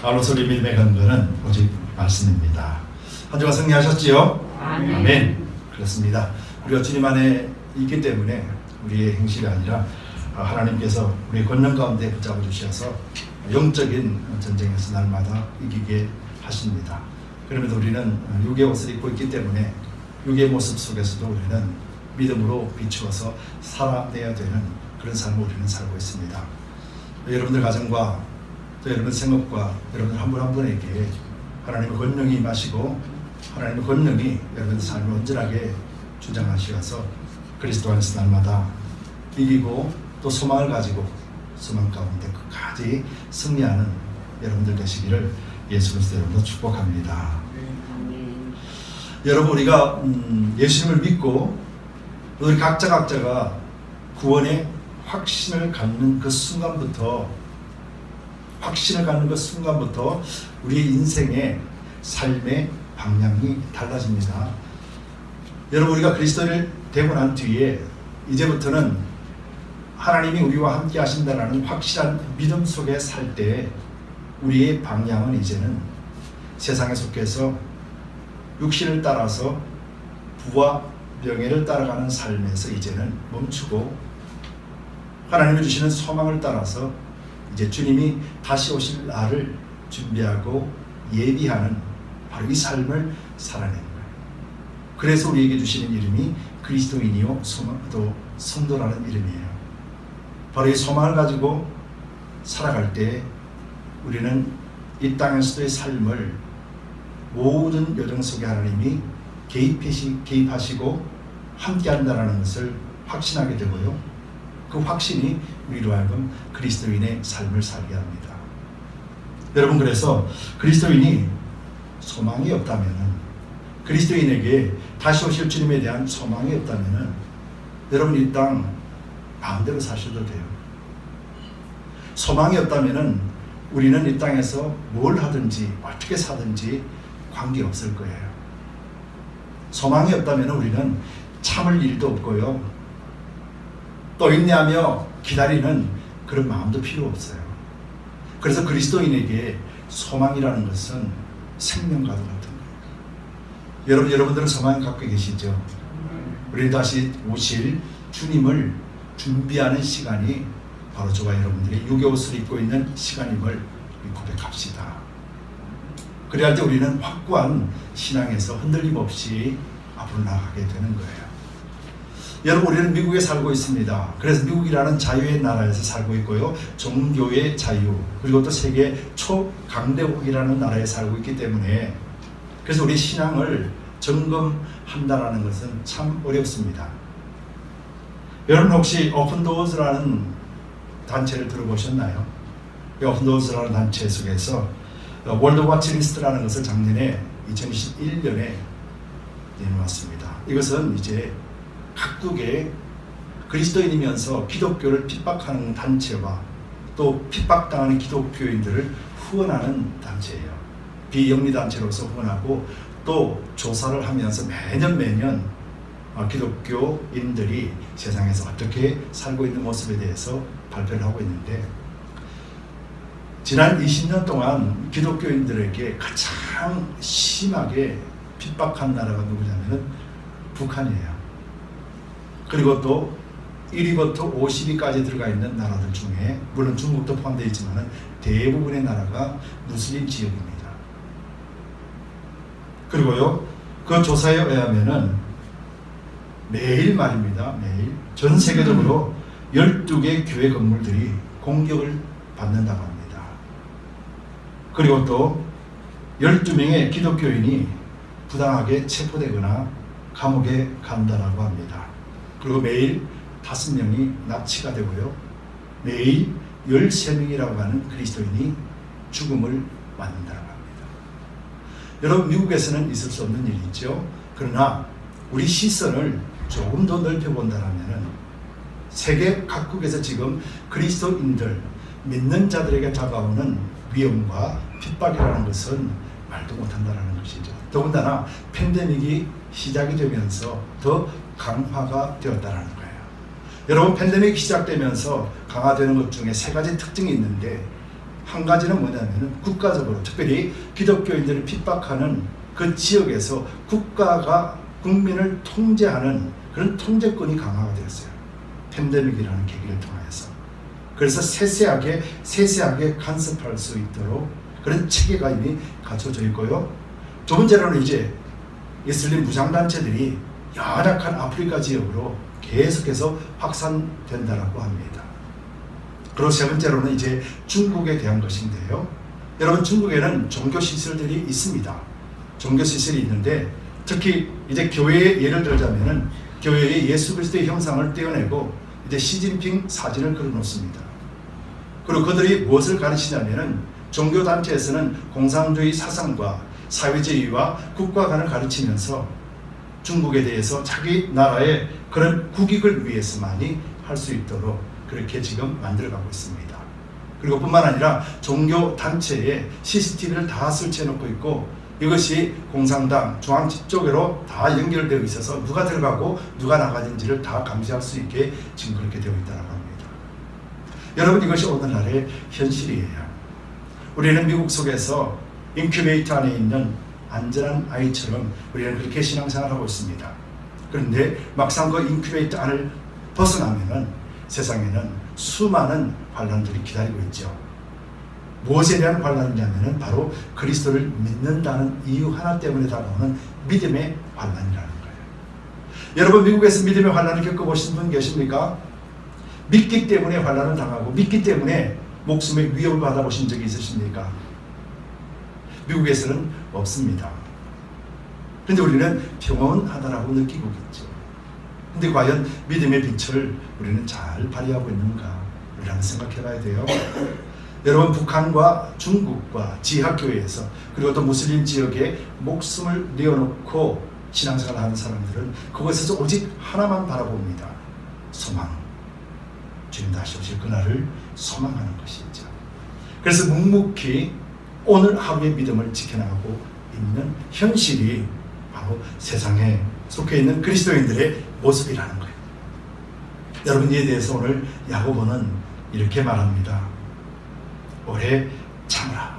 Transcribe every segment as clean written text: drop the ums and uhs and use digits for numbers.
알로소리 믿음의 근거는 오직 말씀입니다. 한 주간 승리하셨지요? 아멘. 그렇습니다. 우리가 주님 안에 있기 때문에 우리의 행실이 아니라 하나님께서 우리의 권능 가운데 붙잡아 주셔서 영적인 전쟁에서 날마다 이기게 하십니다. 그러면서 우리는 육의 옷을 입고 있기 때문에 육의 모습 속에서도 우리는 믿음으로 비추어서 살아내야 되는 그런 삶을 우리는 살고 있습니다. 여러분들 가정과 또 여러분 생업과 여러분들 한 분 한 분에게 하나님의 권능이 임하시고 하나님의 권능이 여러분의 삶을 온전하게 주장하시어서 그리스도 안에서 날마다 이기고 또 소망을 가지고 소망 가운데 끝까지 승리하는 여러분들 되시기를 예수 그리스도 이름으로 축복합니다. 여러분, 우리가 예수님을 믿고 우리 각자가 구원의 확신을 갖는 그 순간부터 우리의 인생의 삶의 방향이 달라집니다. 여러분, 우리가 그리스도를 되고 난 뒤에 이제부터는 하나님이 우리와 함께 하신다는 확실한 믿음 속에 살 때 우리의 방향은 이제는 세상에 속해서 육신을 따라서 부와 명예를 따라가는 삶에서 이제는 멈추고 하나님이 주시는 소망을 따라서 이제 주님이 다시 오실 날을 준비하고 예비하는 바로 이 삶을 살아내는 거예요. 그래서 우리에게 주시는 이름이 그리스도인이요 또 성도라는 이름이에요. 바로 이 소망을 가지고 살아갈 때 우리는 이 땅에서의 삶을 모든 여정 속에 하나님이 개입하시고 함께한다는 것을 확신하게 되고요. 그 확신이 우리로 하여금 그리스도인의 삶을 살게 합니다. 여러분, 그래서 그리스도인이 소망이 없다면, 그리스도인에게 다시 오실 주님에 대한 소망이 없다면 여러분 이 땅 마음대로 사셔도 돼요. 소망이 없다면 우리는 이 땅에서 뭘 하든지 어떻게 사든지 관계없을 거예요. 소망이 없다면 우리는 참을 일도 없고요. 또 인내하며 기다리는 그런 마음도 필요 없어요. 그래서 그리스도인에게 소망이라는 것은 생명과도 같은 거예요. 여러분들은 소망을 갖고 계시죠? 우리 다시 오실 주님을 준비하는 시간이 바로 저와 여러분들이 육의 옷을 입고 있는 시간임을 고백합시다. 그래야 할 때 우리는 확고한 신앙에서 흔들림 없이 앞으로 나아가게 되는 거예요. 여러분, 우리는 미국에 살고 있습니다. 그래서 미국이라는 자유의 나라에서 살고 있고요. 종교의 자유, 그리고 또 세계 초강대국이라는 나라에 살고 있기 때문에 그래서 우리 신앙을 점검한다는 것은 참 어렵습니다. 여러분 혹시 오픈도어즈라는 단체를 들어보셨나요? 이 오픈도어즈라는 단체 속에서 월드 와치리스트라는 것을 작년에 2021년에 내놓았습니다. 이것은 이제 각국의 그리스도인이면서 기독교를 핍박하는 단체와 또 핍박당하는 기독교인들을 후원하는 단체예요. 비영리단체로서 후원하고 또 조사를 하면서 매년 기독교인들이 세상에서 어떻게 살고 있는 모습에 대해서 발표를 하고 있는데 지난 20년 동안 기독교인들에게 가장 심하게 핍박한 나라가 누구냐면 북한이에요. 그리고 또 1위부터 50위까지 들어가 있는 나라들 중에 물론 중국도 포함되어 있지만 대부분의 나라가 무슬림 지역입니다. 그리고요, 그 조사에 의하면은 매일 말입니다. 매일 전 세계적으로 12개 교회 건물들이 공격을 받는다고 합니다. 그리고 또 12명의 기독교인이 부당하게 체포되거나 감옥에 간다라고 합니다. 그리고 매일 5명이 납치가 되고요. 매일 13명이라고 하는 그리스도인이 죽음을 맞는다고 합니다. 여러분, 미국에서는 있을 수 없는 일이죠. 그러나 우리 시선을 조금 더 넓혀본다면 세계 각국에서 지금 그리스도인들, 믿는 자들에게 다가오는 위험과 핍박이라는 것은 말도 못한다는 것이죠. 더군다나 팬데믹이 시작이 되면서 더 강화가 되었다는 거예요. 여러분, 팬데믹이 시작되면서 강화되는 것 중에 3가지 특징이 있는데 한 가지는 뭐냐면은 국가적으로 특별히 기독교인들을 핍박하는 그 지역에서 국가가 국민을 통제하는 그런 통제권이 강화가 되었어요. 팬데믹이라는 계기를 통하여서. 그래서 세세하게 간섭할 수 있도록 그런 체계가 이미 갖춰져 있고요. 두 번째로는 이제 이슬람 무장단체들이 연약한 아프리카 지역으로 계속해서 확산된다라고 합니다. 그리고 세 번째로는 이제 중국에 대한 것인데요. 여러분, 중국에는 종교시설들이 있습니다. 종교시설이 있는데 특히 이제 교회에 예를 들자면은 교회에 예수 그리스도의 형상을 떼어내고 이제 시진핑 사진을 그려 놓습니다. 그리고 그들이 무엇을 가르치냐면은 종교단체에서는 공산주의 사상과 사회주의와 국가관을 가르치면서 중국에 대해서 자기 나라의 그런 국익을 위해서만이 할 수 있도록 그렇게 지금 만들어가고 있습니다. 그리고 뿐만 아니라 종교단체에 CCTV를 다 설치해 놓고 있고 이것이 공산당 중앙집 쪽으로 다 연결되어 있어서 누가 들어가고 누가 나가는지를 다 감시할 수 있게 지금 그렇게 되어 있다고 합니다. 여러분, 이것이 오늘날의 현실이에요. 우리는 미국 속에서 인큐베이터 안에 있는 안전한 아이처럼 우리는 그렇게 신앙생활을 하고 있습니다. 그런데 막상 그 인큐베이터 안을 벗어나면은 세상에는 수많은 환난들이 기다리고 있죠. 무엇에 대한 환난이냐면은 바로 그리스도를 믿는다는 이유 하나 때문에 다가오는 믿음의 환난이라는 거예요. 여러분, 미국에서 믿음의 환난을 겪어보신 분 계십니까? 믿기 때문에 환난을 당하고 믿기 때문에 목숨의 위협을 받아보신 적이 있으십니까? 미국에서는 없습니다. 그런데 우리는 평온하다라고 느끼고 있죠. 근데 과연 믿음의 빛을 우리는 잘 발휘하고 있는가? 우리는 한번 생각해 봐야 돼요. 여러분, 북한과 중국과 지하교회에서 그리고 또 무슬림 지역에 목숨을 내어놓고 신앙생활을 하는 사람들은 그곳에서 오직 하나만 바라봅니다. 소망. 주님 다시 오실 그날을 소망하는 것이죠. 그래서 묵묵히 오늘 하루의 믿음을 지켜나가고 있는 현실이 바로 세상에 속해 있는 그리스도인들의 모습이라는 거예요. 여러분, 이에 대해서 오늘 야고보는 이렇게 말합니다. 오래 참으라.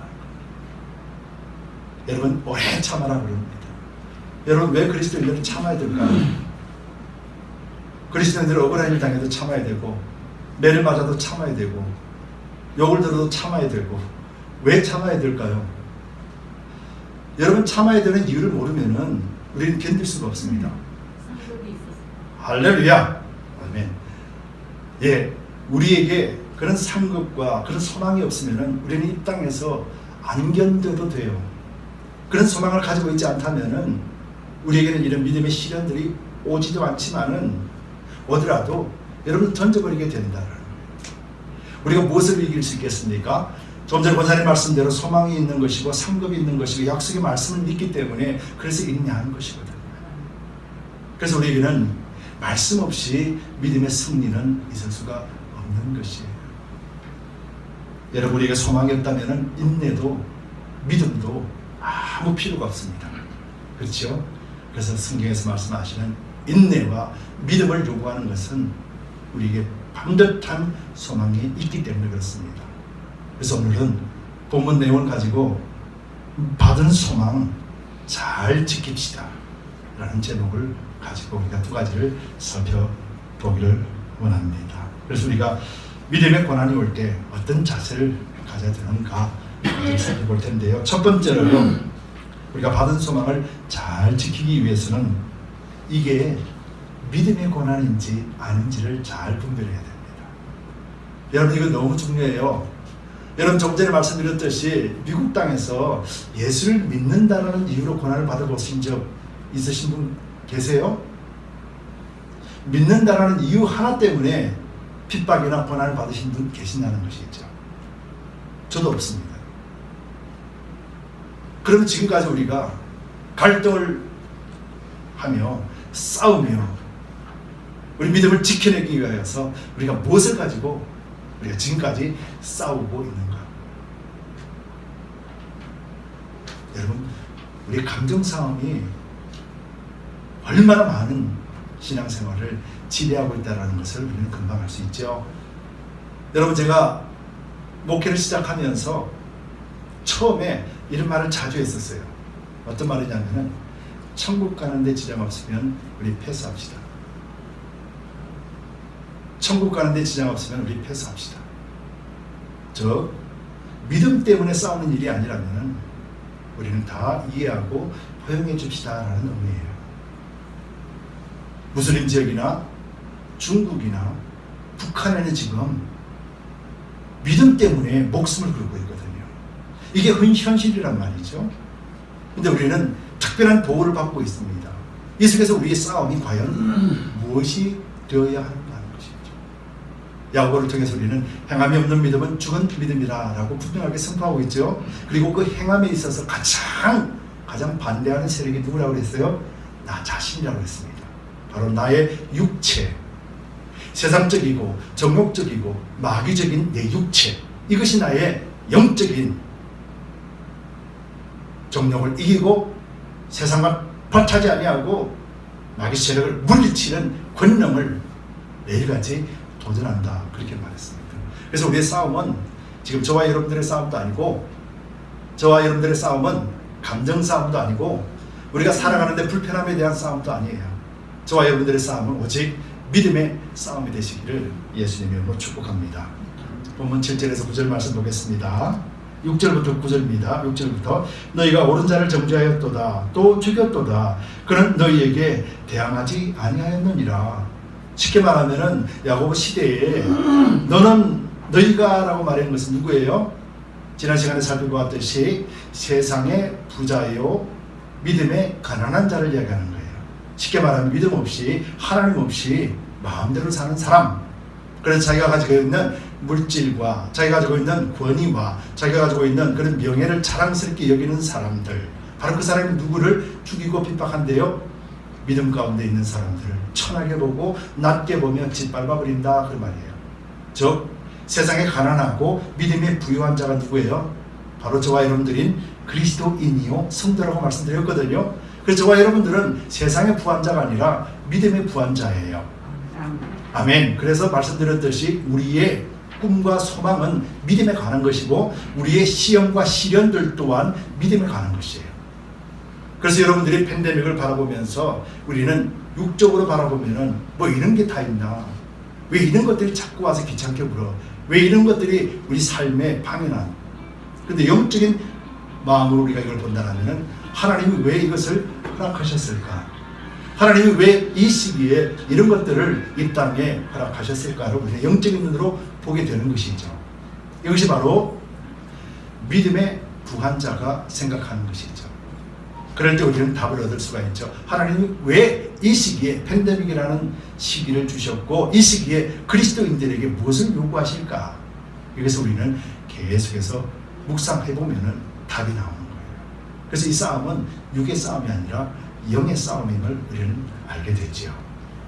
여러분, 오래 참아라 그럽니다. 여러분, 왜 그리스도인들은 참아야 될까요? 그리스도인들은 억울한 일 당해도 참아야 되고 매를 맞아도 참아야 되고 욕을 들어도 참아야 되고 왜 참아야 될까요? 여러분, 참아야 되는 이유를 모르면은 우리는 견딜 수가 없습니다. 할렐루야. 아멘. 예, 우리에게 그런 상급과 그런 소망이 없으면은 우리는 이 땅에서 안 견뎌도 돼요. 그런 소망을 가지고 있지 않다면은 우리에게는 이런 믿음의 시련들이 오지도 않지만은 오더라도 여러분 던져버리게 된다는 거예요. 우리가 무엇을 이길 수 있겠습니까? 좀 전에 권사님 말씀대로 소망이 있는 것이고 상급이 있는 것이고 약속의 말씀을 믿기 때문에 그래서 인내하는 것이거든요. 그래서 우리에게는 말씀 없이 믿음의 승리는 있을 수가 없는 것이에요. 여러분, 우리에게 소망이 없다면 인내도 믿음도 아무 필요가 없습니다. 그렇죠? 그래서 성경에서 말씀하시는 인내와 믿음을 요구하는 것은 우리에게 반듯한 소망이 있기 때문에 그렇습니다. 그래서 오늘은 본문 내용을 가지고 받은 소망 잘 지킵시다 라는 제목을 가지고 우리가 두 가지를 살펴보기를 원합니다. 그래서 우리가 믿음의 고난이 올 때 어떤 자세를 가져야 되는가 살펴볼 텐데요. 첫 번째로요, 우리가 받은 소망을 잘 지키기 위해서는 이게 믿음의 고난인지 아닌지를 잘 분별해야 됩니다. 여러분, 이거 너무 중요해요. 여러분, 좀 전에 말씀드렸듯이 미국 땅에서 예수를 믿는다는 이유로 고난을 받아보신 적 있으신 분 계세요? 믿는다는 이유 하나 때문에 핍박이나 고난을 받으신 분 계신다는 것이겠죠. 저도 없습니다. 그러면 지금까지 우리가 갈등을 하며 싸우며 우리 믿음을 지켜내기 위하여서 우리가 무엇을 가지고 우리가 지금까지 싸우고 있는가? 여러분, 우리 감정 싸움이 얼마나 많은 신앙생활을 지배하고 있다는 것을 우리는 금방 알 수 있죠. 여러분, 제가 목회를 시작하면서 처음에 이런 말을 자주 했었어요. 어떤 말이냐면은 천국 가는데 지장 없으면 우리 패스합시다. 천국 가는데 지장 없으면 우리 패스합시다. 즉 믿음 때문에 싸우는 일이 아니라면 우리는 다 이해하고 허용해 줍시다라는 의미예요. 무슬림 지역이나 중국이나 북한에는 지금 믿음 때문에 목숨을 걸고 있거든요. 이게 현실이란 말이죠. 근데 우리는 특별한 보호를 받고 있습니다. 이 속에서 우리의 싸움이 과연 무엇이 되어야 하는가 하는 것이죠. 야고보를 통해서 우리는 행함이 없는 믿음은 죽은 믿음이라고 분명하게 선포하고 있죠. 그리고 그 행함에 있어서 가장 반대하는 세력이 누구라고 그랬어요? 나 자신이라고 했습니다. 바로 나의 육체, 세상적이고 정욕적이고 마귀적인 내 육체, 이것이 나의 영적인 정욕을 이기고 세상과 벌타지 아니하고 마귀 세력을 물리치는 권능을 매일같이 도전한다, 그렇게 말했습니다. 그래서 우리의 싸움은 지금 저와 여러분들의 싸움도 아니고, 저와 여러분들의 싸움은 감정 싸움도 아니고, 우리가 살아가는데 불편함에 대한 싸움도 아니에요. 저와 여러분들의 싸움은 오직 믿음의 싸움이 되시기를 예수님의 이름으로 축복합니다. 본문 7절에서 9절 말씀 보겠습니다. 6절부터 9절입니다. 6절부터 너희가 옳은 자를 정죄하였도다, 또 죽였도다. 그는 너희에게 대항하지 아니하였느니라. 쉽게 말하면은 야고보 시대에 너희가 라고 말하는 것은 누구예요? 지난 시간에 살펴보았듯이 세상의 부자요 믿음의 가난한 자를 이야기하는 거예요. 쉽게 말하면 믿음 없이, 하나님 없이 마음대로 사는 사람, 그래서 자기가 가지고 있는 물질과 자기가 가지고 있는 권위와 자기가 가지고 있는 그런 명예를 자랑스럽게 여기는 사람들, 바로 그 사람이 누구를 죽이고 핍박한대요? 믿음 가운데 있는 사람들을 천하게 보고 낮게 보며 짓밟아버린다, 그 말이에요. 즉 세상에 가난하고 믿음에 부유한 자가 누구예요? 바로 저와 여러분들인 그리스도인이요 성도라고 말씀드렸거든요. 그래서 저와 여러분들은 세상의 부한 자가 아니라 믿음의 부한 자예요. 아멘. 그래서 말씀드렸듯이 우리의 꿈과 소망은 믿음에 관한 것이고, 우리의 시험과 시련들 또한 믿음에 관한 것이에요. 그래서 여러분들이 팬데믹을 바라보면서 우리는 육적으로 바라보면은 뭐 이런 게 다 있나, 왜 이런 것들이 자꾸 와서 귀찮게 물어, 왜 이런 것들이 우리 삶에 방해나. 근데 영적인 마음으로 우리가 이걸 본다면은 하나님이 왜 이것을 허락하셨을까? 하나님이 왜 이 시기에 이런 것들을 이 땅에 허락하셨을까를 우리가 영적인 눈으로 보게 되는 것이죠. 이것이 바로 믿음의 부한 자가 생각하는 것이죠. 그럴 때 우리는 답을 얻을 수가 있죠. 하나님이 왜 이 시기에 팬데믹이라는 시기를 주셨고, 이 시기에 그리스도인들에게 무엇을 요구하실까? 여기서 우리는 계속해서 묵상해보면 답이 나오는 거예요. 그래서 이 싸움은 육의 싸움이 아니라 영의 싸움임을 우리는 알게 되지요.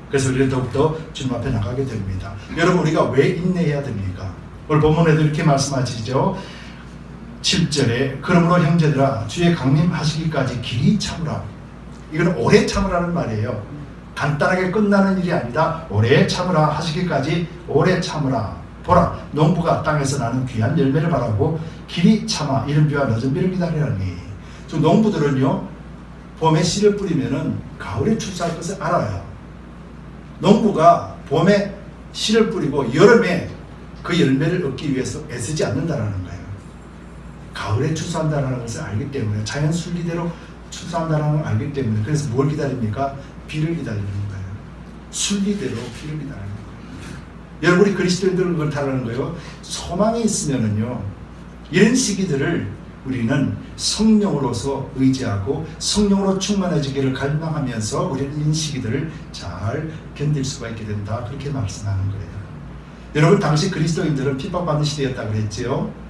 그래서 우리는 더욱더 주님 앞에 나가게 됩니다. 여러분, 우리가 왜 인내해야 됩니까? 오늘 본문에도 이렇게 말씀하시죠. 7절에 그러므로 형제들아 주의 강림하시기까지 길이 참으라. 이건 오래 참으라는 말이에요. 간단하게 끝나는 일이 아니다. 오래 참으라, 하시기까지 오래 참으라. 보라, 농부가 땅에서 나는 귀한 열매를 바라고 길이 참아 이른 비와 늦은 비를 기다리라니. 저 농부들은요, 봄에 씨를 뿌리면은 가을에 추수할 것을 알아요. 농부가 봄에 씨를 뿌리고 여름에 그 열매를 얻기 위해서 애쓰지 않는다라는 거예요. 가을에 추수한다는 것을 알기 때문에, 자연 순리대로 추수한다는 걸 알기 때문에, 그래서 뭘 기다립니까? 비를 기다리는 거예요. 순리대로 비를 기다리는 거예요. 여러분이 그리스도인들은 그걸 다루는 거예요. 소망이 있으면은요, 이런 시기들을 우리는 성령으로서 의지하고 성령으로 충만해지기를 갈망하면서 우리는 이 시기들을 잘 견딜 수가 있게 된다, 그렇게 말씀하는 거예요. 여러분, 당시 그리스도인들은 핍박받는 시대였다고 그랬지요.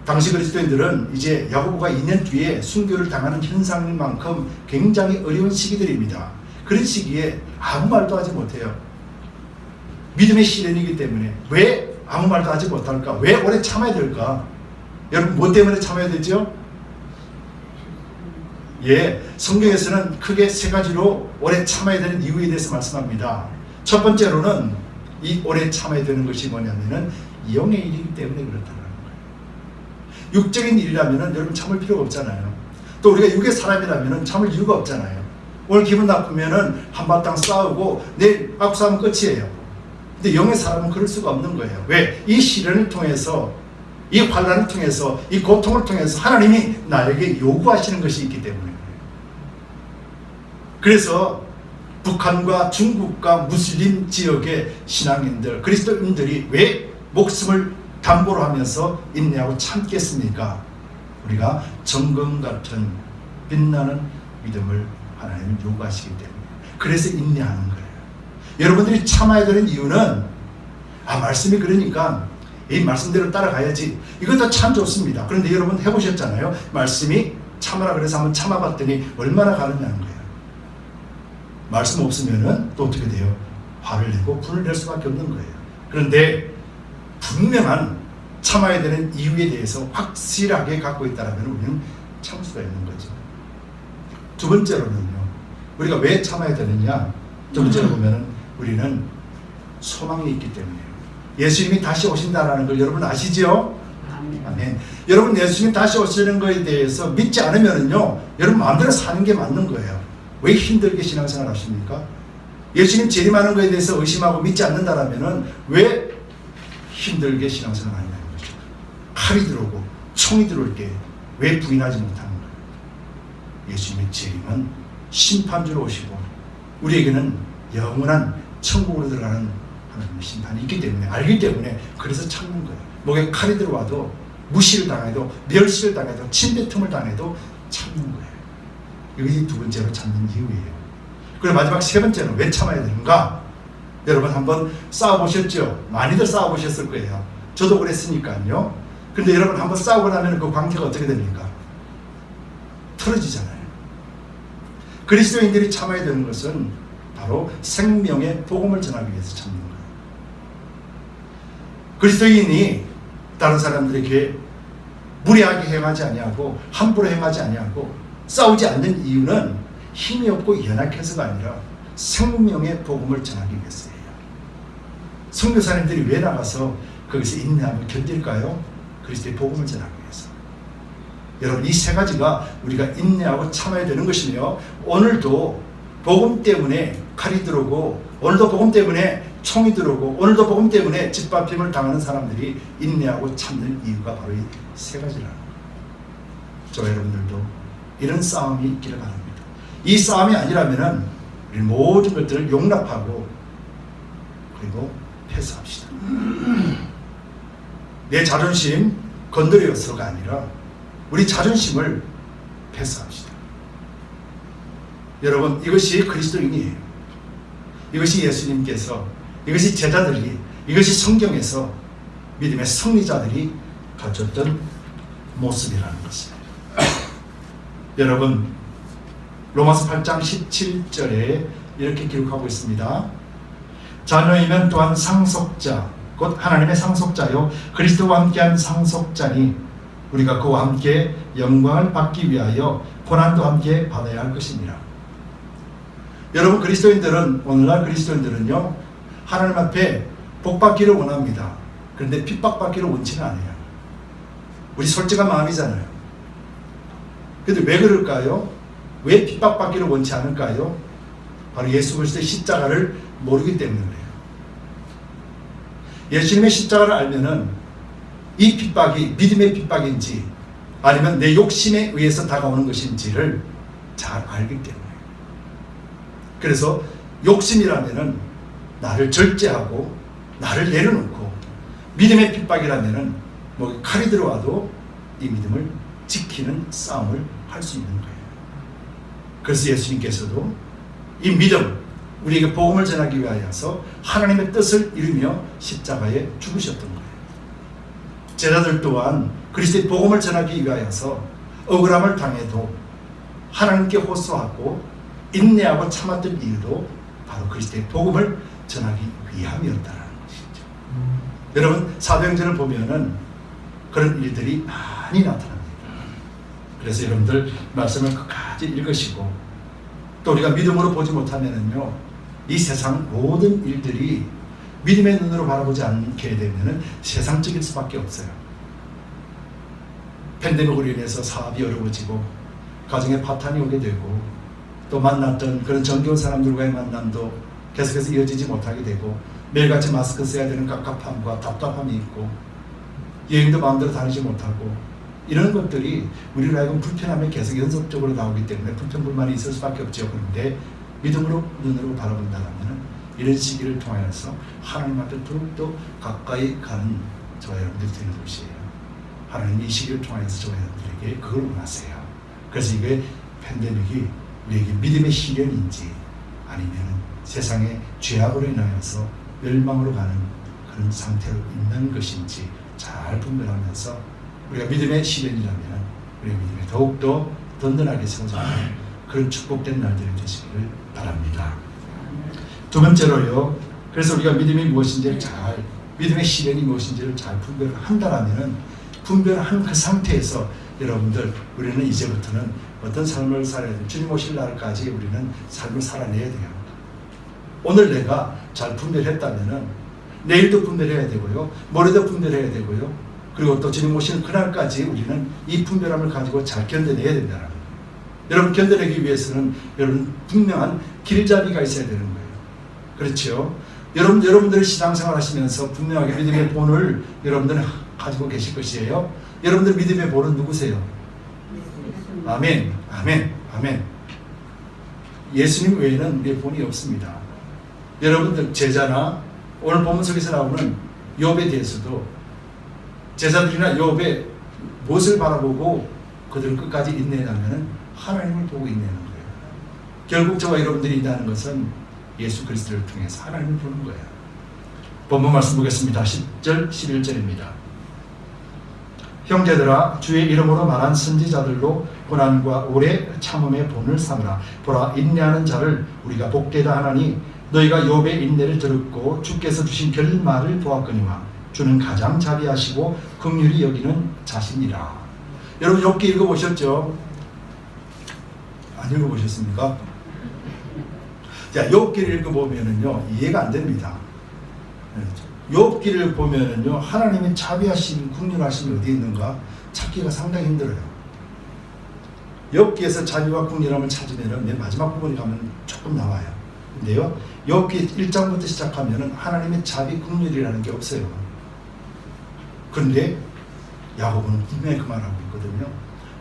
당시 그리스도인들은 이제 야고보가 2년 뒤에 순교를 당하는 현상인 만큼 굉장히 어려운 시기들입니다. 그런 시기에 아무 말도 하지 못해요. 믿음의 시련이기 때문에. 왜 아무 말도 하지 못할까? 왜 오래 참아야 될까? 여러분, 뭐 때문에 참아야 되죠? 예, 성경에서는 크게 세 가지로 오래 참아야 되는 이유에 대해서 말씀합니다. 첫 번째로는 이 오래 참아야 되는 것이 뭐냐면은 영의 일이기 때문에 그렇다는 거예요. 육적인 일이라면 여러분 참을 필요가 없잖아요. 또 우리가 육의 사람이라면 참을 이유가 없잖아요. 오늘 기분 나쁘면 한바탕 싸우고 내일 악수하면 끝이에요. 근데 영의 사람은 그럴 수가 없는 거예요. 왜? 이 시련을 통해서, 이 환난을 통해서, 이 고통을 통해서 하나님이 나에게 요구하시는 것이 있기 때문에. 그래서 북한과 중국과 무슬림 지역의 신앙인들, 그리스도인들이 왜 목숨을 담보로 하면서 인내하고 참겠습니까? 우리가 정금 같은 빛나는 믿음을 하나님은 요구하시기 때문에. 그래서 인내하는 거예요. 여러분들이 참아야 되는 이유는 말씀이 그러니까 이 말씀대로 따라가야지. 이것도 참 좋습니다. 그런데 여러분 해보셨잖아요. 말씀이 참으라 그래서 한번 참아봤더니 얼마나 가느냐는 거예요. 말씀 없으면은 또 어떻게 돼요? 화를 내고 분을 낼 수밖에 없는 거예요. 그런데 분명한 참아야 되는 이유에 대해서 확실하게 갖고 있다면 우리는 참을 수가 있는 거죠. 두 번째로는요, 우리가 왜 참아야 되느냐? 두 번째로 보면은 우리는 소망이 있기 때문이에요. 예수님이 다시 오신다라는 걸 여러분 아시죠? 아멘. 여러분 예수님 다시 오시는 것에 대해서 믿지 않으면은요, 여러분 마음대로 사는 게 맞는 거예요. 왜 힘들게 신앙생활 하십니까? 예수님 재림하는 것에 대해서 의심하고 믿지 않는다라면은 왜 힘들게 신앙생활 하냐는 거죠. 칼이 들어오고 총이 들어올 때 왜 부인하지 못하는 거예요? 예수님의 재림은 심판주로 오시고 우리에게는 영원한 천국으로 들어가는 하나님의 심판이 있기 때문에, 알기 때문에 그래서 참는 거예요. 목에 칼이 들어와도, 무시를 당해도, 멸시를 당해도, 침뱉음을 당해도 참는 거예요. 이것이 두 번째로 참는 이유예요. 그리고 마지막 세 번째는 왜 참아야 되는가? 여러분 한번 싸워보셨죠? 많이들 싸워보셨을 거예요. 저도 그랬으니까요. 그런데 여러분 한번 싸우고 나면 그 관계가 어떻게 됩니까? 틀어지잖아요. 그리스도인들이 참아야 되는 것은 바로 생명의 복음을 전하기 위해서 참는 거예요. 그리스도인이 다른 사람들에게 무례하게 행하지 아니하고 함부로 행하지 아니하고 싸우지 않는 이유는 힘이 없고 연약해서가 아니라 생명의 복음을 전하기 위해서예요. 선교사님들이 왜 나가서 거기서 인내하며 견딜까요? 그리스도의 복음을 전하기 위해서. 여러분 이 세 가지가 우리가 인내하고 참아야 되는 것이며, 오늘도 복음 때문에 칼이 들어오고, 오늘도 복음 때문에 총이 들어오고, 오늘도 복음 때문에 짓밟힘을 당하는 사람들이 인내하고 참는 이유가 바로 이 세 가지라는 거예요. 저와 여러분들도 이런 싸움이 있기를 바랍니다. 이 싸움이 아니라면은 우리 모든 것들을 용납하고 그리고 패스합시다. 내 자존심 건드려서가 아니라 우리 자존심을 패스합시다. 여러분 이것이 그리스도인이에요. 이것이 예수님께서, 이것이 제자들이, 이것이 성경에서 믿음의 승리자들이 가졌던 모습이라는 것입니다. 여러분 로마서 8장 17절에 이렇게 기록하고 있습니다. 자녀이면 또한 상속자, 곧 하나님의 상속자요 그리스도와 함께한 상속자니 우리가 그와 함께 영광을 받기 위하여 고난도 함께 받아야 할 것입니다. 여러분 그리스도인들은, 오늘날 그리스도인들은요 하나님 앞에 복받기를 원합니다. 그런데 핍박받기를 원치는 않아요. 우리 솔직한 마음이잖아요. 그런데 왜 그럴까요? 왜 핍박받기를 원치 않을까요? 바로 예수 그리스도의 십자가를 모르기 때문에 그래요. 예수님의 십자가를 알면은 이 핍박이 믿음의 핍박인지 아니면 내 욕심에 의해서 다가오는 것인지를 잘 알기 때문에. 그래서 욕심이라면은 나를 절제하고 나를 내려놓고, 믿음의 핍박이라면은 뭐 칼이 들어와도 이 믿음을 지키는 싸움을 할 수 있는 거예요. 그래서 예수님께서도 이 믿음, 우리에게 복음을 전하기 위하여서 하나님의 뜻을 이루며 십자가에 죽으셨던 거예요. 제자들 또한 그리스도의 복음을 전하기 위하여서 억울함을 당해도 하나님께 호소하고 인내하고 참았던 이유도 바로 그리스도의 복음을 전하기 위함이었다는 것이죠. 여러분 사도행전을 보면은 그런 일들이 많이 나타납니다. 그래서 여러분들 말씀을 끝까지 읽으시고, 또 우리가 믿음으로 보지 못하면은요 이 세상 모든 일들이 믿음의 눈으로 바라보지 않게 되면은 세상적일 수밖에 없어요. 팬데믹으로 인해서 사업이 어려워지고 가정에 파탄이 오게 되고 또 만났던 그런 정겨운 사람들과의 만남도 계속해서 이어지지 못하게 되고 매일같이 마스크 써야 되는 갑갑함과 답답함이 있고 여행도 마음대로 다니지 못하고 이런 것들이 우리로 하여금 불편함이 계속 연속적으로 나오기 때문에 불평불만이 있을 수밖에 없죠. 그런데 믿음으로 눈으로 바라본다면 이런 시기를 통하여서 하나님 앞에 더욱더 가까이 가는 저와 여러분들이 되는 것이에요. 하나님이 이 시기를 통하여서 저와 여러분들에게 그걸 원하세요. 그래서 이게 팬데믹이 우리에게 믿음의 시련인지 아니면 세상의 죄악으로 인하여서 멸망으로 가는 그런 상태로 있는 것인지 잘 분별하면서 우리가 믿음의 시련이라면 우리의 믿음이 더욱더 든든하게 세워지는 그런 축복된 날들이 되시기를 바랍니다. 두 번째로요. 그래서 우리가 믿음이 무엇인지를 믿음의 시련이 무엇인지를 잘 분별한다라면 분별한 그 상태에서 여러분들 우리는 이제부터는 어떤 삶을 살아야 돼요. 주님 오실 날까지 우리는 삶을 살아내야 돼요. 오늘 내가 잘 분별했다면 내일도 분별해야 되고요. 모레도 분별해야 되고요. 그리고 또 주님 오시는 그날까지 우리는 이 분별함을 가지고 잘 견뎌내야 된다는 거예요. 여러분 견뎌내기 위해서는 여러분 분명한 길잡이가 있어야 되는 거예요. 그렇죠? 여러분들의 신앙생활 하시면서 분명하게 믿음의 본을 여러분들은 가지고 계실 것이에요. 여러분들 믿음의 본은 누구세요? 아멘, 아멘, 아멘. 예수님 외에는 우리의 본이 없습니다. 여러분들 제자나 오늘 본문 속에서 나오는 욥에 대해서도 제자들이나 욥의 무엇을 바라보고 그들은 끝까지 인내하면 하나님을 보고 인내하는 거예요. 결국 저와 여러분들이 인내하는 것은 예수 그리스도를 통해서 하나님을 보는 거예요. 본문 말씀 보겠습니다. 10절 11절입니다. 형제들아 주의 이름으로 말한 선지자들로 고난과 오래 참음의 본을 삼으라. 보라 인내하는 자를 우리가 복되다 하나니 너희가 욥의 인내를 들었고 주께서 주신 결말을 보았거니와 주는 가장 자비하시고 긍휼히 여기는 자신이라. 여러분 욥기 읽어보셨죠? 안 읽어보셨습니까? 자, 욥기를 읽어보면은요 이해가 안 됩니다. 욥기를 보면은요 하나님의 자비하심, 긍휼하심이 어디 있는가 찾기가 상당히 힘들어요. 욥기에서 자비와 긍휼함을 찾으면은 맨 마지막 부분에 가면 조금 나와요. 근데요 욥기 1장부터 시작하면은 하나님의 자비, 긍휼이라는 게 없어요. 그런데 야고보는 분명히 그 말하고 있거든요.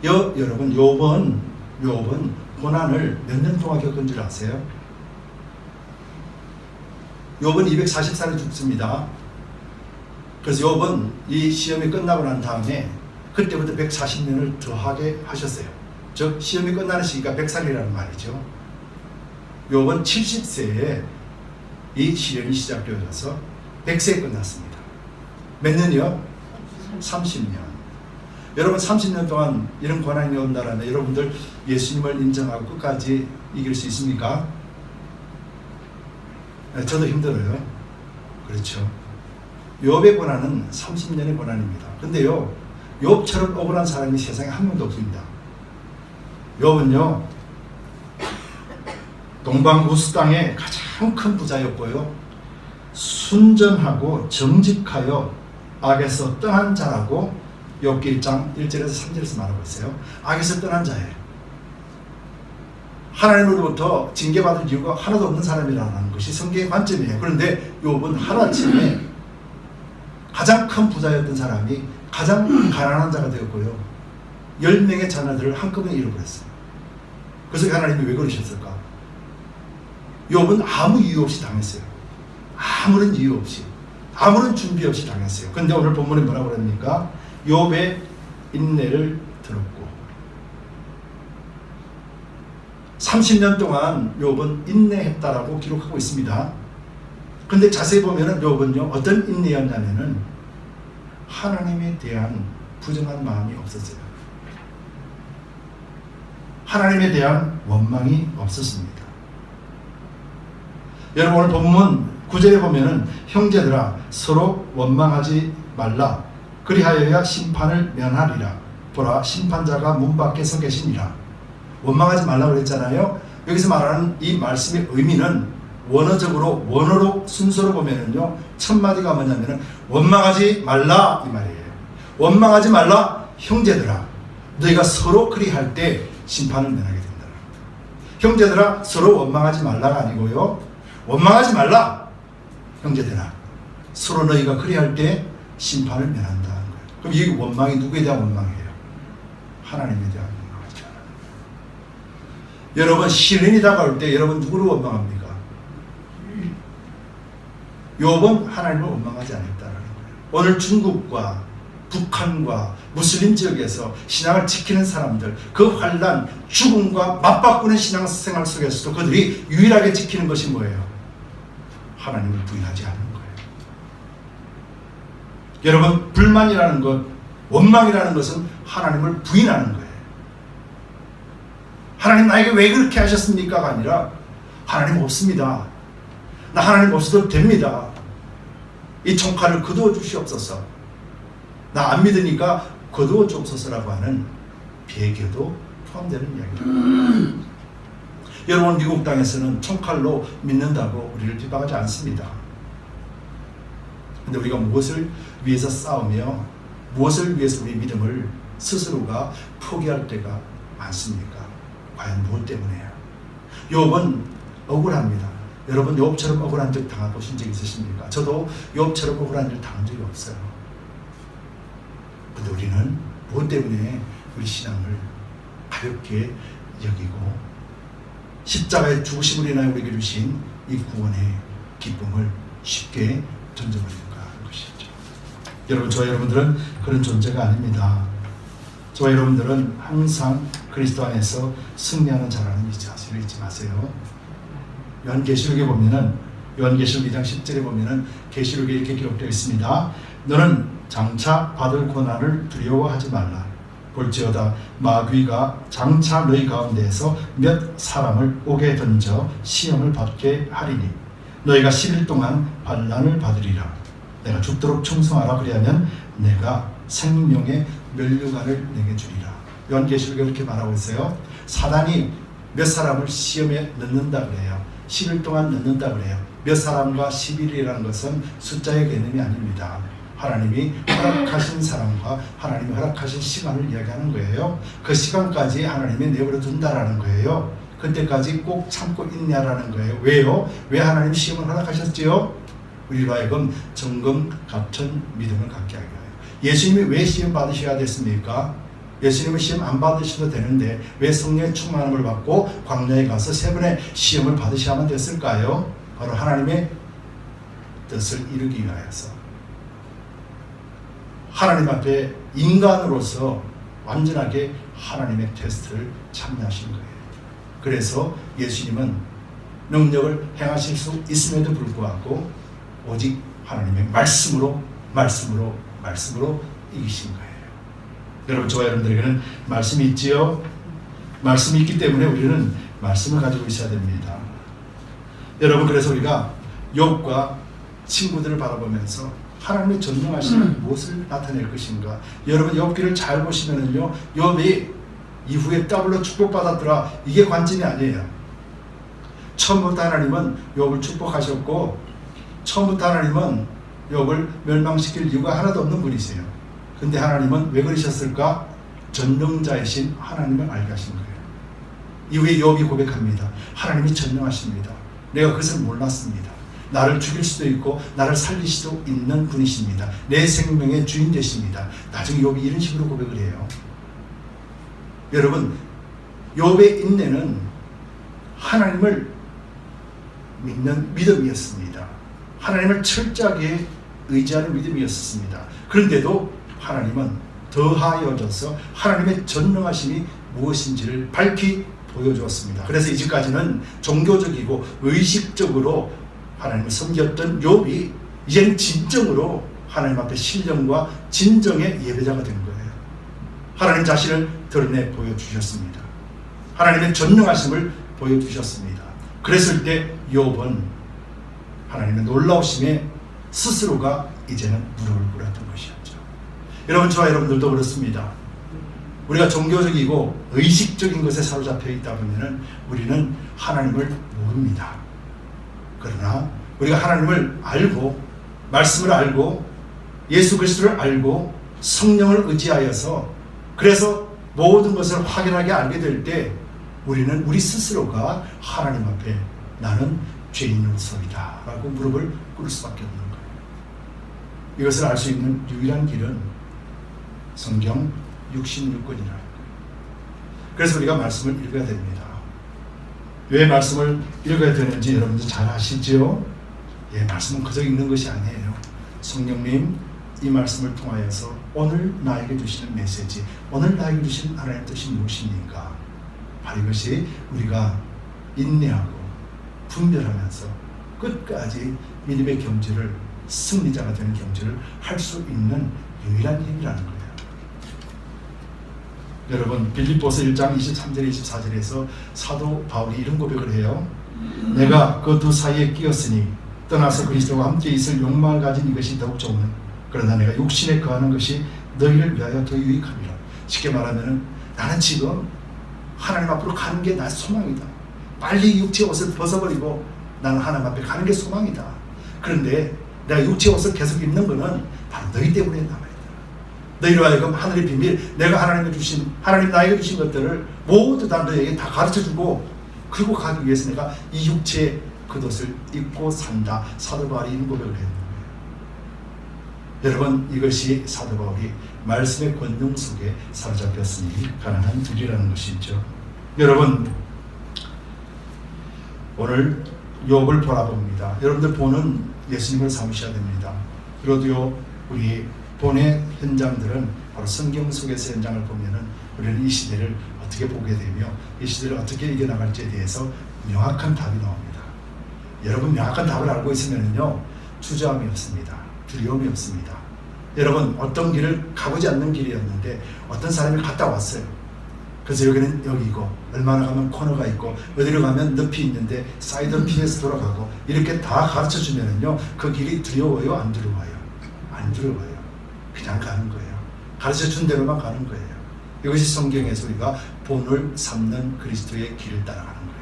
여러분 욥은 고난을 몇 년 동안 겪은 줄 아세요? 욥은 240살에 죽습니다. 그래서 욥은 이 시험이 끝나고 난 다음에 그때부터 140년을 더하게 하셨어요. 즉 시험이 끝나는 시기가 100살이라는 말이죠. 욥은 70세에 이 시련이 시작되어져서 100세에 끝났습니다. 몇 년이요? 30년. 여러분 30년 동안 이런 고난이 온다라면 여러분들 예수님을 인정하고 끝까지 이길 수 있습니까? 저도 힘들어요. 그렇죠. 욥의 고난은 30년의 고난입니다. 근데요 욥처럼 억울한 사람이 세상에 한 명도 없습니다. 욥은요 동방우스 땅의 가장 큰 부자였고요 순전하고 정직하여 악에서 떠난 자라고 욥기 1장 1절에서 3절에서 말하고 있어요. 악에서 떠난 자예요. 하나님으로부터 징계받을 이유가 하나도 없는 사람이라는 것이 성경의 관점이에요. 그런데 욥은 하루아침에 가장 큰 부자였던 사람이 가장 가난한 자가 되었고요 10명의 자녀들을 한꺼번에 잃어버렸어요. 그래서 하나님이 왜 그러셨을까? 욥은 아무 이유 없이 당했어요. 아무런 이유 없이, 아무런 준비 없이 당했어요. 근데 오늘 본문에 뭐라고 그럽니까? 욥의 인내를 들었고 30년 동안 욥은 인내했다라고 기록하고 있습니다. 근데 자세히 보면은 욥은요 어떤 인내였냐면은 하나님에 대한 부정한 마음이 없었어요. 하나님에 대한 원망이 없었습니다. 여러분 오늘 본문 9절에 보면은 형제들아 서로 원망하지 말라. 그리하여야 심판을 면하리라. 보라 심판자가 문 밖에 서 계시니라. 원망하지 말라고 그랬잖아요. 여기서 말하는 이 말씀의 의미는 원어로 순서로 보면은요 첫 마디가 뭐냐면은 원망하지 말라 이 말이에요. 원망하지 말라. 형제들아 너희가 서로 그리할 때 심판을 면하게 된다. 형제들아 서로 원망하지 말라가 아니고요, 원망하지 말라. 형제들아 서로 너희가 그리할 때 심판을 면한다는 거예요. 그럼 이 원망이 누구에 대한 원망이에요? 하나님에 대한 원망이죠. 여러분 시련이 다가올 때 여러분 누구를 원망합니까? 욥은 하나님을 원망하지 않았다는 거예요. 오늘 중국과 북한과 무슬림 지역에서 신앙을 지키는 사람들, 그 환난, 죽음과 맞바꾸는 신앙생활 속에서도 그들이 유일하게 지키는 것이 뭐예요? 하나님을 부인하지 않는 거예요. 여러분 불만이라는 것, 원망이라는 것은 하나님을 부인하는 거예요. 하나님 나에게 왜 그렇게 하셨습니까가 아니라 하나님 없습니다. 나 하나님 없어도 됩니다. 이 총칼을 거두어 주시옵소서. 나 안 믿으니까 거두어 주옵소서라고 하는 배교도 포함되는 이야기입니다. 여러분 미국 땅에서는 총칼로 믿는다고 우리를 비방하지 않습니다. 그런데 우리가 무엇을 위해서 싸우며 무엇을 위해서 우리 믿음을 스스로가 포기할 때가 많습니까? 과연 무엇 때문에요? 욥은 억울합니다. 여러분 욥처럼 억울한 적 당해보신 적 있으십니까? 저도 욥처럼 억울한 일 당한 적이 없어요. 그런데 우리는 무엇 때문에 우리 신앙을 가볍게 여기고 십자가의 죽으심으로 인하여 우리에게 주신 이 구원의 기쁨을 쉽게 던져버릴까 하는 것이죠. 여러분 저와 여러분들은 그런 존재가 아닙니다. 저와 여러분들은 항상 그리스도 안에서 승리하는 자라는 이 사실을 잊지 마세요. 요한계시록에 보면은 요한계시록 2장 10절에 보면은 계시록에 이렇게 기록되어 있습니다. 너는 장차 받을 고난을 두려워하지 말라. 볼지어다 마귀가 장차 너희 가운데에서 몇 사람을 옥에 던져 시험을 받게 하리니 너희가 10일 동안 반란을 받으리라. 내가 죽도록 충성하라. 그리하면 내가 생명의 면류관을 내게 주리라. 요한계시록에 이렇게 말하고 있어요. 사단이 몇 사람을 시험에 넣는다 그래요. 10일 동안 넣는다 그래요. 몇 사람과 10일이라는 것은 숫자의 개념이 아닙니다. 하나님이 허락하신 사람과 하나님이 허락하신 시간을 이야기하는 거예요. 그 시간까지 하나님이 내버려 둔다라는 거예요. 그때까지 꼭 참고 있냐라는 거예요. 왜요? 왜 하나님이 시험을 허락하셨지요? 우리로 하여금 정금 같은 믿음을 갖게 하기 위하여. 예수님이 왜 시험 받으셔야 됐습니까? 예수님은 시험 안 받으셔도 되는데 왜 성령의 충만함을 받고 광야에 가서 3번의 시험을 받으셔야만 됐을까요? 바로 하나님의 뜻을 이루기 위하여서 하나님 앞에 인간으로서 완전하게 하나님의 테스트를 참여하신 거예요. 그래서 예수님은 능력을 행하실 수 있음에도 불구하고 오직 하나님의 말씀으로 이기신 거예요. 여러분 저와 여러분들에게는 말씀이 있지요. 말씀이 있기 때문에 우리는 말씀을 가지고 있어야 됩니다. 여러분 그래서 우리가 욥과 친구들을 바라보면서 하나님의 전능하심은 무엇을 나타낼 것인가. 여러분 욥기를 잘 보시면은요, 욥이 이후에 더블로 축복받았더라, 이게 관점이 아니에요. 처음부터 하나님은 욥을 축복하셨고 처음부터 하나님은 욥을 멸망시킬 이유가 하나도 없는 분이세요. 근데 하나님은 왜 그러셨을까? 전능자이신 하나님을 알게 하신 거예요. 이후에 욥이 고백합니다. 하나님이 전능하십니다. 내가 그것을 몰랐습니다. 나를 죽일 수도 있고 나를 살릴 수도 있는 분이십니다. 내 생명의 주인 되십니다. 나중에 욥이 이런 식으로 고백을 해요. 여러분 욥의 인내는 하나님을 믿는 믿음이었습니다. 하나님을 철저하게 의지하는 믿음이었습니다. 그런데도 하나님은 더하여져서 하나님의 전능하심이 무엇인지를 밝히 보여주었습니다. 그래서 이제까지는 종교적이고 의식적으로 하나님을 섬겼던 욥이 이제는 진정으로 하나님 앞에 신령과 진정의 예배자가 된 거예요. 하나님 자신을 드러내 보여주셨습니다. 하나님의 전능하심을 보여주셨습니다. 그랬을 때 욥은 하나님의 놀라우심에 스스로가 이제는 무릎을 꿇었던 것이었죠. 여러분 저와 여러분들도 그렇습니다. 우리가 종교적이고 의식적인 것에 사로잡혀 있다 보면 우리는 하나님을 모릅니다. 그러나 우리가 하나님을 알고 말씀을 알고 예수 그리스도를 알고 성령을 의지하여서 그래서 모든 것을 확연하게 알게 될 때 우리는 우리 스스로가 하나님 앞에 나는 죄인으로서이다 라고 무릎을 꿇을 수밖에 없는 거예요. 이것을 알 수 있는 유일한 길은 성경 66권이라는 거예요. 그래서 우리가 말씀을 읽어야 됩니다. 왜 말씀을 읽어야 되는지 여러분들 잘 아시죠? 예, 말씀은 그저 읽는 것이 아니에요. 성령님 이 말씀을 통하여서 오늘 나에게 주시는 메시지, 오늘 나에게 주신 하나님의 뜻이 무엇입니까? 바로 이것이 우리가 인내하고 분별하면서 끝까지 믿음의 경지를, 승리자가 되는 경지를 할 수 있는 유일한 힘이라는 거예요. 여러분, 빌립보서 1장 23절 24절에서 사도 바울이 이런 고백을 해요. 내가 그 두 사이에 끼었으니 떠나서 그리스도와 함께 있을 욕망을 가진 이것이 더욱 좋으니 그러나 내가 육신에 거하는 것이 너희를 위하여 더 유익함이라. 쉽게 말하면 나는 지금 하나님 앞으로 가는 게 나의 소망이다. 빨리 육체의 옷을 벗어버리고 나는 하나님 앞에 가는 게 소망이다. 그런데 내가 육체의 옷을 계속 입는 것은 바로 너희 때문에 남아있다. 너희로 하여금 하늘의 비밀, 내가 하나님 나에게 주신 것들을 모두 다 너희에게 다 가르쳐주고 그리고 가기 위해서 내가 이 육체의 겉옷을 입고 산다. 사도 바울이 이런 고백을 했는 거예요. 여러분, 이것이 사도 바울이 말씀의 권능 속에 사로잡혔으니 가능한 길이라는 것이죠. 여러분, 오늘 욥을 바라봅니다. 여러분들 보는 예수님을 삼으셔야 됩니다. 그래도요, 우리 본의 현장들은 바로 성경 속에서 현장을 보면은 우리는 이 시대를 어떻게 보게 되며 이 시대를 어떻게 이겨나갈지에 대해서 명확한 답이 나옵니다. 여러분, 명확한 답을 알고 있으면요 주저함이 없습니다. 두려움이 없습니다. 여러분, 어떤 길을 가보지 않는 길이었는데 어떤 사람이 갔다 왔어요. 그래서 여기는 여기고 얼마나 가면 코너가 있고 어디로 가면 늪이 있는데 사이드 피해서 돌아가고 이렇게 다 가르쳐 주면은요 그 길이 두려워요? 안 두려워요? 안 두려워요. 그냥 가는 거예요. 가르쳐 준 대로만 가는 거예요. 이것이 성경에서 우리가 본을 삼는 그리스도의 길을 따라가는 거예요.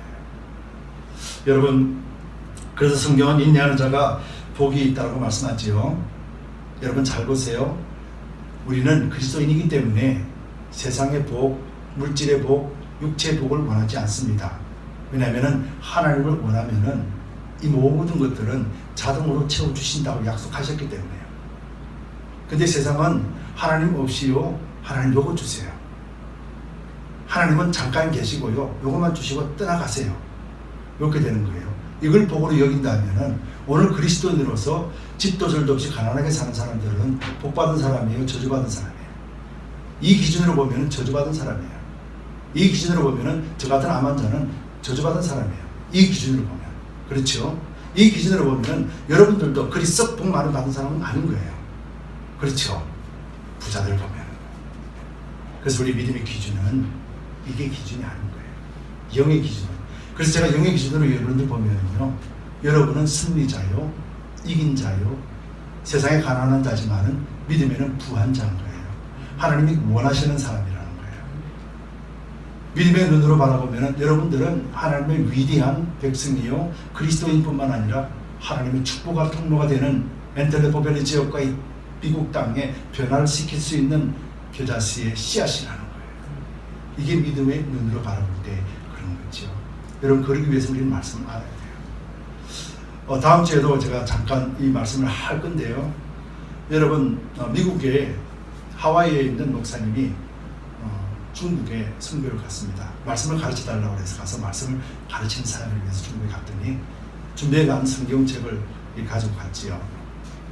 여러분, 그래서 성경은 인내하는 자가 복이 있다고 말씀하지요. 여러분 잘 보세요. 우리는 그리스도인이기 때문에 세상의 복, 물질의 복, 육체의 복을 원하지 않습니다. 왜냐하면 하나님을 원하면은 이 모든 것들은 자동으로 채워주신다고 약속하셨기 때문에요. 근데 세상은 하나님 없이요, 하나님 요거 주세요. 하나님은 잠깐 계시고요, 요것만 주시고 떠나가세요. 이렇게 되는 거예요. 이걸 복으로 여긴다면은 오늘 그리스도인으로서 집도 절도 없이 가난하게 사는 사람들은 복받은 사람이에요, 저주받은 사람이에요. 이 기준으로 보면 저주받은 사람이에요. 이 기준으로 보면 저 같은 암 환자는 저주받은 사람이에요. 이 기준으로 보면. 그렇죠? 이 기준으로 보면 여러분들도 그리 썩 복 많이 받은 사람은 아닌 거예요. 그렇죠? 부자들 보면. 그래서 우리 믿음의 기준은 이게 기준이 아닌 거예요. 영의 기준은. 그래서 제가 영의 기준으로 여러분들 보면요, 여러분은 승리자요, 이긴 자요, 세상에 가난한 자지만은 믿음에는 부한 자인 거예요. 하나님이 원하시는 사람이라는 거예요. 믿음의 눈으로 바라보면 여러분들은 하나님의 위대한 백성이요, 그리스도인뿐만 아니라 하나님의 축복과 통로가 되는 멘텔레포벨리 지역과 이 미국 땅에 변화를 시킬 수 있는 겨자씨의 씨앗이라는 거예요. 이게 믿음의 눈으로 바라볼 때 그런 거죠. 여러분, 그러기 위해서 우리는 말씀을 알아야 돼요. 다음 주에도 제가 잠깐 이 말씀을 할 건데요. 여러분, 미국의 하와이에 있는 목사님이 중국에 선교를 갔습니다. 말씀을 가르쳐 달라고 해서 가서 말씀을 가르치는 사람을 위해서 중국에 갔더니 준비해 간 성경책을 가지고 갔지요.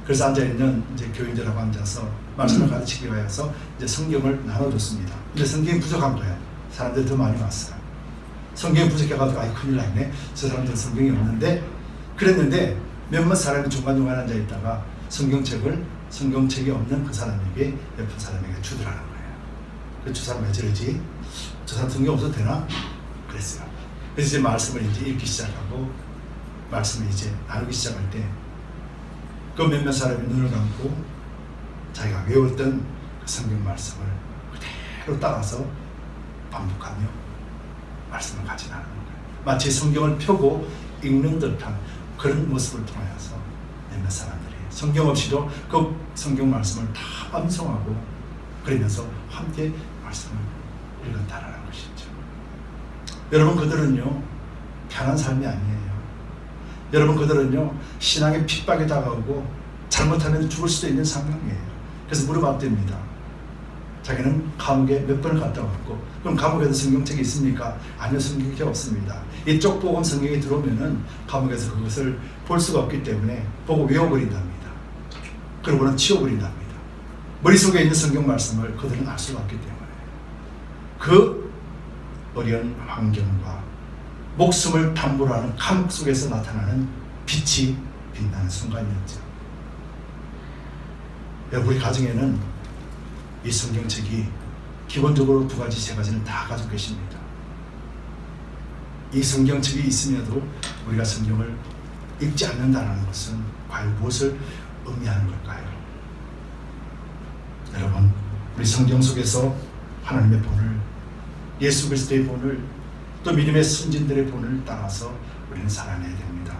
그래서 앉아있는 이제 교인들하고 앉아서 말씀을 가르치기 위해서 이제 성경을 나눠줬습니다. 근데 성경이 부족한 거예요. 사람들이 더 많이 왔어요. 성경이 부족해가지고 아이 큰일 났네. 저 사람들 성경이 없는데 그랬는데 몇몇 사람이 중간중간 앉아있다가 성경책이 없는 그 사람에게 옆에 사람에게 주더라는 거예요. 그래서 저 사람 왜 저러지? 저 사람 성경 없어도 되나? 그랬어요. 그래서 이제 말씀을 이제 읽기 시작하고 말씀을 이제 나누기 시작할 때 그 몇몇 사람이 눈을 감고 자기가 외웠던 그 성경 말씀을 그대로 따라서 반복하며 말씀을 같이 나누는 거예요. 마치 성경을 펴고 읽는 듯한 그런 모습을 통하여서 몇몇 사람들이 성경 없이도 그 성경 말씀을 다 암송하고 그러면서 함께 말씀을 말씀을 읽었다라는 것이죠. 여러분, 그들은요 편한 삶이 아니에요. 여러분, 그들은요 신앙의 핍박에 다가오고 잘못하면 죽을 수도 있는 상황이에요. 그래서 물어봤답니다. 자기는 감옥에 몇 번을 갔다 왔고, 그럼 감옥에도 성경책이 있습니까? 아니요, 성경책이 없습니다. 이쪽 복음 성경이 들어오면은 감옥에서 그것을 볼 수가 없기 때문에 보고 외워버린답니다. 그러고는 치워버린답니다. 머릿속에 있는 성경 말씀을 그들은 알 수가 없기 때문에 그 어려운 환경과 목숨을 담보로 하는 감옥 속에서 나타나는 빛이 빛나는 순간이었죠. 우리 가정에는 이 성경책이 기본적으로 두 가지, 세 가지는 다 가지고 계십니다. 이 성경책이 있음에도 우리가 성경을 읽지 않는다는 것은 과연 무엇을 의미하는 걸까요? 여러분, 우리 성경 속에서 하나님의 본을, 예수 그리스도의 본을, 또 믿음의 선진들의 본을 따라서 우리는 살아내야 됩니다.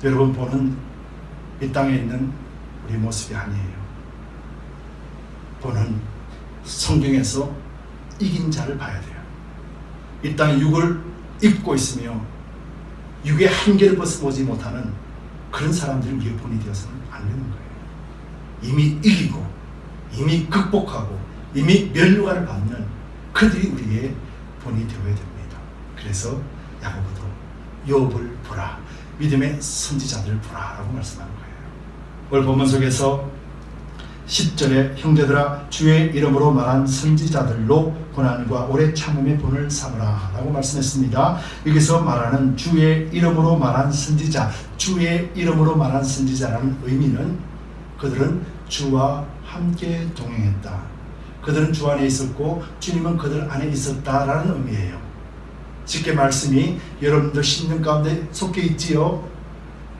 여러분, 본은 이 땅에 있는 우리 모습이 아니에요. 본은 성경에서 이긴 자를 봐야 돼요. 이 땅에 육을 입고 있으며 육의 한계를 벗어보지 못하는 그런 사람들이 우리의 본이 되어서는 안 되는 거예요. 이미 이기고 이미 극복하고 이미 면류관을 받는 그들이 우리의 본이 되어야 됩니다. 그래서 야고보도 욥을 보라, 믿음의 선지자들을 보라 라고 말씀하는 거예요. 오늘 본문 속에서 10절에 형제들아 주의 이름으로 말한 선지자들로 고난과 오래 참음의 본을 삼으라 라고 말씀했습니다. 여기서 말하는 주의 이름으로 말한 선지자, 주의 이름으로 말한 선지자라는 의미는 그들은 주와 함께 동행했다, 그들은 주 안에 있었고 주님은 그들 안에 있었다라는 의미예요. 쉽게 말씀이 여러분들 심령 가운데 속해 있지요.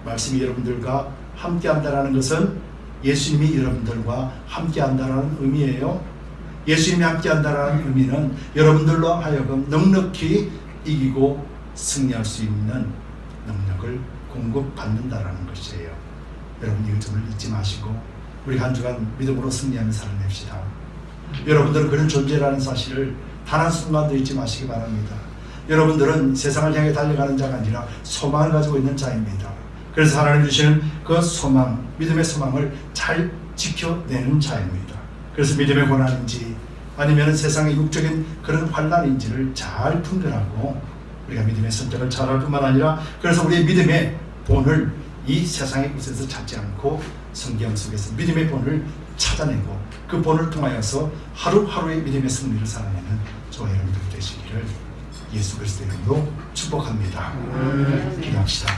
말씀이 여러분들과 함께 한다는 것은 예수님이 여러분들과 함께 한다는 의미예요. 예수님이 함께 한다는 의미는 여러분들로 하여금 넉넉히 이기고 승리할 수 있는 능력을 공급받는다는 것이에요. 여러분, 이 점을 잊지 마시고 우리 한 주간 믿음으로 승리하는 살아냅시다. 여러분들은 그런 존재라는 사실을 단 한순간도 잊지 마시기 바랍니다. 여러분들은 세상을 향해 달려가는 자가 아니라 소망을 가지고 있는 자입니다. 그래서 하나님 주시는 그 소망, 믿음의 소망을 잘 지켜내는 자입니다. 그래서 믿음의 고난인지 아니면 세상의 육적인 그런 환난인지를 잘 분별하고 우리가 믿음의 선택을 잘할 뿐만 아니라, 그래서 우리의 믿음의 본을 이 세상의 곳에서 찾지 않고 성경 속에서 믿음의 본을 찾아내고 그 본을 통하여서 하루하루의 믿음의 승리를 살아내는 저와 여러분들 되시기를 예수 그리스도의 이름으로 축복합니다. 기도합시다.